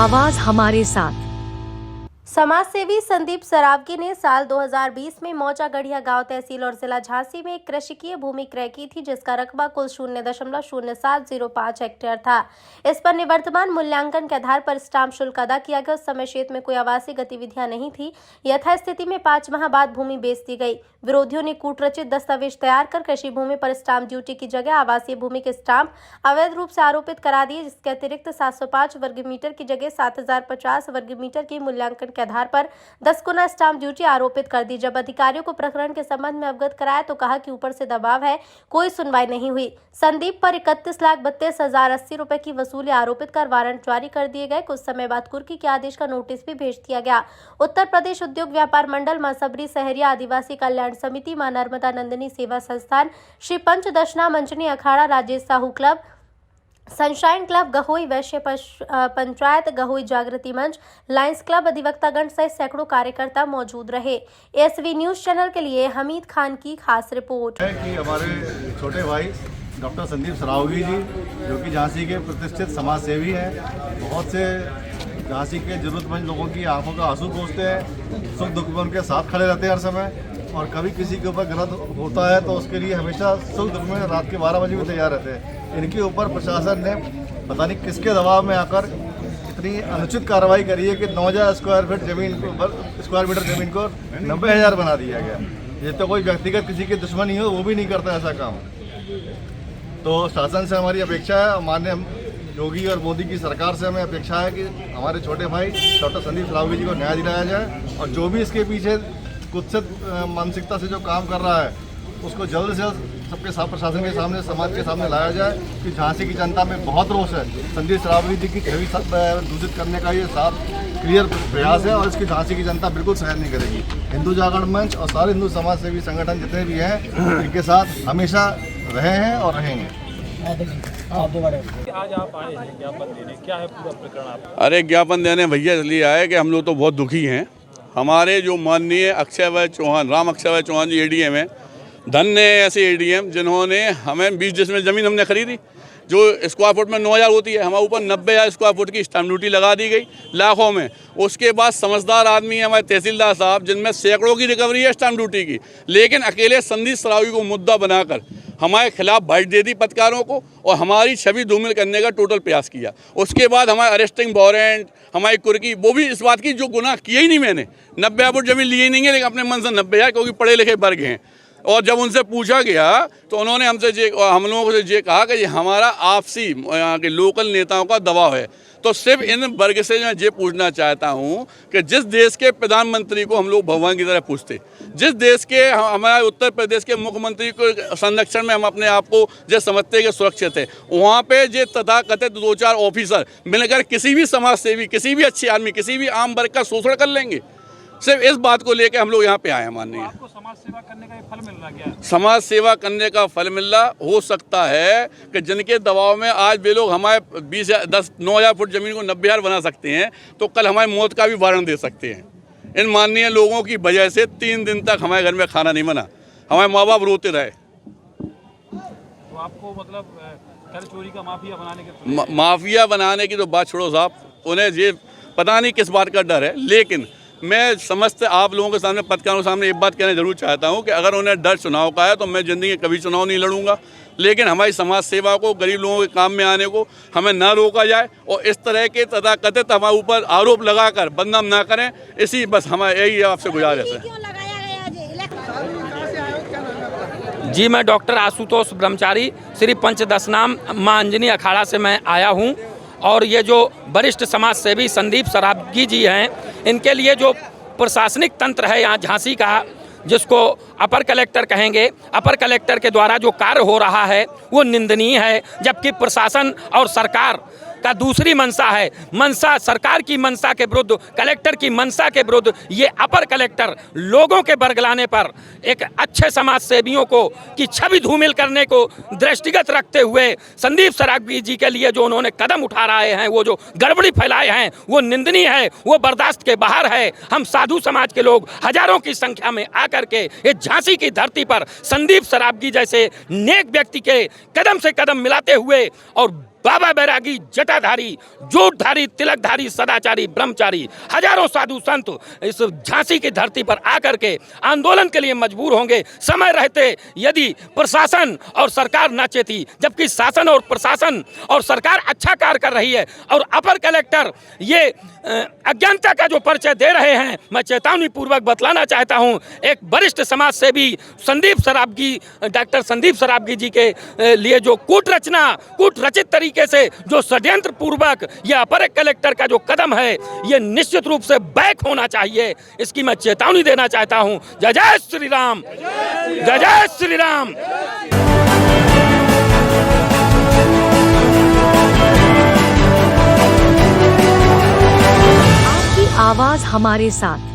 आवाज हमारे साथ। समाजसेवी संदीप सरावगी ने साल 2020 में मौजा गढ़िया गांव तहसील और जिला झांसी में एक कृषिकीय भूमि क्रय की थी, जिसका रकबा कुल 0.0705 हेक्टेयर था। इस पर निवर्तमान मूल्यांकन के आधार पर स्टाम्प शुल्क अदा किया गया। उस समय क्षेत्र में कोई आवासीय गतिविधियां नहीं थी। यथास्थिति में 5 माह बाद भूमि बेच दी गई। विरोधियों ने कूटरचित दस्तावेज तैयार कर कृषि भूमि पर स्टाम्प ड्यूटी की जगह आवासीय भूमि के स्टाम्प अवैध रूप से आरोपित करा दिए, जिसके अतिरिक्त 705 वर्ग मीटर की जगह 7050 वर्ग मीटर की मूल्यांकन के आधार पर 10 गुना स्टाम्प ड्यूटी आरोपित कर दी। जब अधिकारियों को प्रकरण के संबंध में अवगत कराया तो कहा कि ऊपर से दबाव है, कोई सुनवाई नहीं हुई। संदीप पर 31,32,080 रुपए की वसूली आरोपित कर वारंट जारी कर दिए गए। कुछ समय बाद कुर्की के आदेश का नोटिस भी भेज दिया गया। उत्तर प्रदेश उद्योग व्यापार मंडल, मां सबरी सहरिया आदिवासी कल्याण समिति, मां Narmada Nandini Seva Sansthan, Shri Panchdashna Manchani Akhara, Rajesh Sahu club, sunshine club, Gahoi Vaishya Panchayat, Gahoi जागृति मंच, लायंस क्लब, अधिवक्तागण सहित सैकड़ों कार्यकर्ता मौजूद रहे। एसवी न्यूज चैनल के लिए हमीद खान की खास रिपोर्ट है कि हमारे छोटे भाई डॉक्टर संदीप सरावगी जी, जो कि झांसी के प्रतिष्ठित समाज सेवी हैं, बहुत से झांसी के जरूरतमंद लोगों की आंखों का आंसू पोंछते हैं, सुख दुख में उनके साथ खड़े रहते हैं हर समय। और कभी किसी के ऊपर गलत होता है तो उसके लिए हमेशा सुख दुख में रात के 12 बजे भी तैयार रहते हैं। इनके ऊपर प्रशासन ने पता नहीं किसके दबाव में आकर इतनी अनुचित कार्रवाई करी है कि 9000 स्क्वायर मीटर जमीन को 90,000 बना दिया गया। ये तो कोई व्यक्तिगत किसी की दुश्मनी हो वो भी नहीं करता ऐसा काम। तो शासन से हमारी अपेक्षा है, माननीय योगी और मोदी की सरकार से हमें अपेक्षा है कि हमारे छोटे भाई डॉक्टर संदीप सरावगी जी को न्याय दिलाया जाए, और जो भी इसके पीछे कुत्सित मानसिकता से जो काम कर रहा है उसको जल्द से जल्द सबके साथ प्रशासन के सामने, समाज के सामने लाया जाए। कि झांसी की जनता में बहुत रोष है। संदीप सरावगी जी की छवि दूषित करने का ये साफ क्लियर प्रयास है, और इसकी झांसी की जनता बिल्कुल सहन नहीं करेगी। हिंदू जागरण मंच और सारे हिंदू समाज सेवी संगठन जितने भी हैं, इनके साथ हमेशा रहे हैं और रहेंगे। आज आप आए हैं ज्ञापन देने, क्या है पूरा प्रकरण आप? अरे ज्ञापन देने भैया इसलिए आए कि हम लोग तो बहुत दुखी हैं। हमारे जो माननीय अक्षय भाई चौहान, राम अक्षय भाई चौहान जी एडीएम हैं, धन्य ऐसे एडीएम जिन्होंने हमें 20 डिसमिल ज़मीन हमने खरीदी, जो स्क्वायर फुट में 9,000 होती है, हमारे ऊपर 90,000 स्क्वायर फुट की स्टाम्प ड्यूटी लगा दी गई लाखों में। उसके बाद समझदार आदमी है हमारे तहसीलदार साहब, जिनमें सैकड़ों की रिकवरी है स्टाम्प ड्यूटी की, लेकिन अकेले संदीप सरावगी को मुद्दा बनाकर हमारे खिलाफ बाइट दे दी पत्रकारों को और हमारी छवि धूमिल करने का टोटल प्रयास किया। उसके बाद हमारे अरेस्टिंग वारंट, हमारी कुर्की, वो भी इस बात की जो गुनाह किए ही नहीं मैंने, 90,000 फुट जमीन लिए ही नहीं है, लेकिन अपने मन से 90,000, क्योंकि पढ़े लिखे वर्ग हैं। और जब उनसे पूछा गया तो उन्होंने हम लोगों से ये कहा कि ये हमारा आपसी यहाँ के लोकल नेताओं का दबाव है। तो सिर्फ इन वर्ग से मैं ये पूछना चाहता हूँ कि जिस देश के प्रधानमंत्री को हम लोग भगवान की तरह पूछते, जिस देश के हमारे उत्तर प्रदेश के मुख्यमंत्री को संरक्षण में हम अपने आप को जो समझते कि सुरक्षित है, वहाँ पे ये तथाकथित 2-4 ऑफिसर मिलकर किसी भी समाज सेवी, किसी भी अच्छे आदमी, किसी भी आम वर्ग का शोषण कर लेंगे। सिर्फ इस बात को लेकर हम लोग यहाँ पे आए हैं। माननीय, आपको समाज सेवा करने का फल मिल रहा क्या? समाज सेवा करने का फल मिल रहा हो सकता है कि जिनके दबाव में आज वे लोग हमारे 9,000 फुट जमीन को 90,000 बना सकते हैं, तो कल हमारी मौत का भी वारंट दे सकते हैं। इन माननीय लोगों की वजह से 3 दिन तक हमारे घर में खाना नहीं बना, हमारे माँ बाप रोते रहे। तो आपको मतलब कर चोरी का माफिया बनाने के माफिया बनाने की तो बात छोड़ो साहब, उन्हें ये पता नहीं किस बात का डर है। लेकिन मैं समस्त आप लोगों के सामने, पत्रकारों के सामने एक बात कहना जरूर चाहता हूं कि अगर उन्हें डर चुनाव का है तो मैं ज़िंदगी में कभी चुनाव नहीं लड़ूंगा, लेकिन हमारी समाज सेवा को, गरीब लोगों के काम में आने को हमें ना रोका जाए, और इस तरह के तथाकथित हमारे ऊपर आरोप लगाकर बदनाम ना करें। इसी बस हमारे यही आपसे गुजारिश है। जी, मैं डॉक्टर आशुतोष ब्रह्मचारी, श्री पंचदशना मां अंजनी अखाड़ा से मैं आया हूं, और ये जो वरिष्ठ समाज सेवी संदीप सरावगी जी हैं, इनके लिए जो प्रशासनिक तंत्र है यहाँ झांसी का, जिसको अपर कलेक्टर कहेंगे, अपर कलेक्टर के द्वारा जो कार्य हो रहा है वो निंदनीय है। जबकि प्रशासन और सरकार का दूसरी मंशा है, मंशा सरकार की मंशा के विरुद्ध, कलेक्टर की मंशा के विरुद्ध ये अपर कलेक्टर लोगों के बरगलाने पर एक अच्छे समाज सेवियों को की छवि धूमिल करने को दृष्टिगत रखते हुए संदीप सरावगी जी के लिए जो उन्होंने कदम उठा रहे हैं, वो जो गड़बड़ी फैलाए हैं, वो निंदनीय है, वो बर्दाश्त के बाहर है। हम साधु समाज के लोग हजारों की संख्या में आकर के इस झांसी की धरती पर संदीप सरावगी जैसे नेक व्यक्ति के कदम से कदम मिलाते हुए और बाबा बैरागी, जटाधारी, जूटधारी, तिलकधारी, सदाचारी, ब्रह्मचारी, हजारों साधु संत इस झांसी की धरती पर आकर के आंदोलन के लिए मजबूर होंगे। समय रहते यदि प्रशासन और सरकार न चेती, जबकि शासन और प्रशासन और सरकार अच्छा कार्य कर रही है और अपर कलेक्टर ये अज्ञानता का जो परिचय दे रहे हैं, मैं चेतावनी पूर्वक बतलाना चाहता हूं। एक वरिष्ठ समाज सेवी संदीप सरावगी, डॉक्टर संदीप सरावगी जी के लिए जो कूटरचित तरीके से जो षड्यंत्र पूर्वक यह अपर कलेक्टर का जो कदम है, ये निश्चित रूप से बैक होना चाहिए। इसकी मैं चेतावनी देना चाहता हूं। जय जय श्री राम, जय जय श्री राम। आपकी आवाज हमारे साथ।